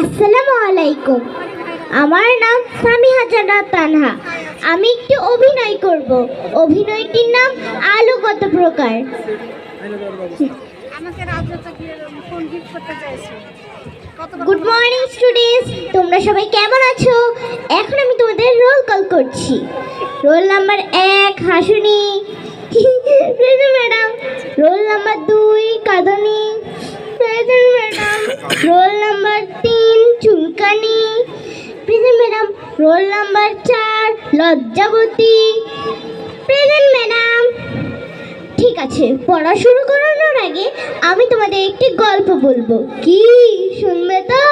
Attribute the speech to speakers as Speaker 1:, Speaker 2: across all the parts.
Speaker 1: আসসালামু আলাইকুম। আমার নাম সামিহা জান্নাত তানহা। আমি একটু অভিনয় করব। অভিনয়টির নাম আলো কত প্রকার। গুড মর্নিং স্টুডেন্টস, তোমরা সবাই কেমন আছো? এখন আমি তোমাদের রোল কল করছি। Roll number 1 Hasuni madam. Roll number 2 Kadni madam. Roll number 3 Chulkani present madam. Roll number 4 Lajjabati present madam. ঠিক আছে, পড়া শুরু করানোর আগে আমি তোমাদের একটি গল্প বলবো। কি শুনবে তো?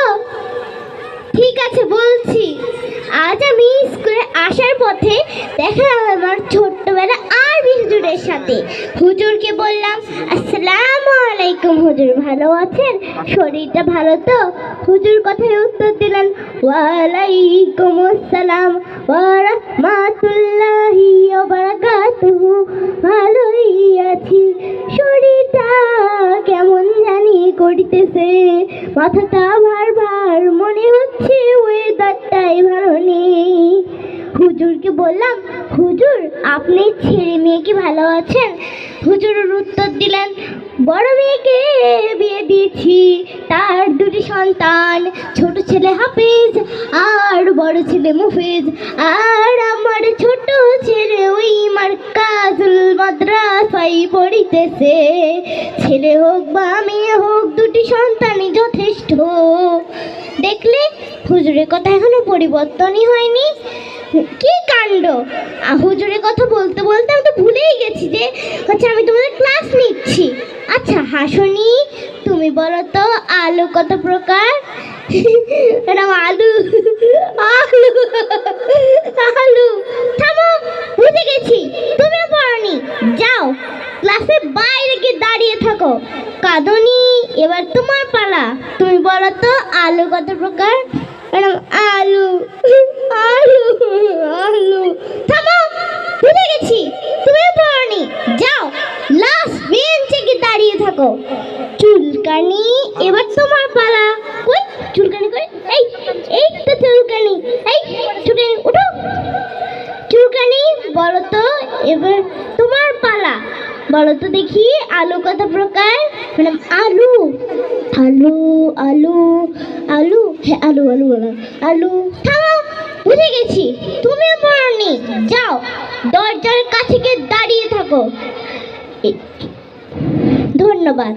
Speaker 1: ঠিক আছে, বলছি। আজ আমি স্কুলে আসার পথে দেখা আমার ছোট্টবেলা আরবি হুজুরের সাথে। হুজুরকে বললাম, আসসালামু আলাইকুম হুজুর, ভালো আছেন? শরীরটা ভালো তো? হুজুর কথায় উত্তর দিলেন, ওয়ালাইকুম আসসালাম ওয়া রাহমাতুল্লাহি ওয়া বারাকাতুহু। ভালোই আছি, শরীরটা কেমন জানি করিতেছে, মাথাটা ভার মনে হচ্ছে ওয়েদারটাই ভালো নেই। হুজুরকে বললাম, হুজুর আপনি ছেলে মেয়ে কি ভালো আছেন? হুজুরের উত্তর দিলেন, বড় মেয়েকে বিয়ে দিয়েছি, তার 2টি সন্তান, ছোট ছেলে হাফিজ আর বড় ছেলে মুফিজ। আর আমার ছোট ছেলে ওই মার্কাজুল মাদ্রাসায় পড়িতেছে। ছেলে হোক বা মেয়ে হোক, 2টি সন্তানই যথেষ্ট। দেখলে হুজুরের কথা এখনো পরিবর্তনই হয়নি। কি কাণ্ড! হুজুরের কথা বলতে বলতে আমি তো ভুলেই গেছি যে আমি তোমাদের ক্লাস নিচ্ছি। আচ্ছা হাসনি, তুমি বলো তো আলু কত প্রকার? আলু আলু আলু। থামো, বুঝে গেছি তুমি পড়নি। যাও ক্লাসের বাইরে গিয়ে দাঁড়িয়ে থাকো। কাঁদনি, এবার তোমার পালা। তুমি বলো তো আলু কত প্রকার? আলু আলু আলু। থামো, ভুলে গেছি তুমি পড়নি। যাও লাস্ট বেঞ্চে গিয়ে দাঁড়িয়ে থাকো। চুলকানি, এবার তোমার পালা। কই চুলকানি? কই? এই তো চুলকানি। চুলকানি উঠো। চুলকানি, বলো তো এবার তোমার পালা। বলো তো দেখি আলু কত প্রকার? আলু আলু আলু আলু। হ্যাঁ আলু আলু আলু আলু। থামো, বুঝে গেছি তুমি পড়নি। যাও দরজার কাছে গিয়ে দাঁড়িয়ে থাকো। ধন্যবাদ।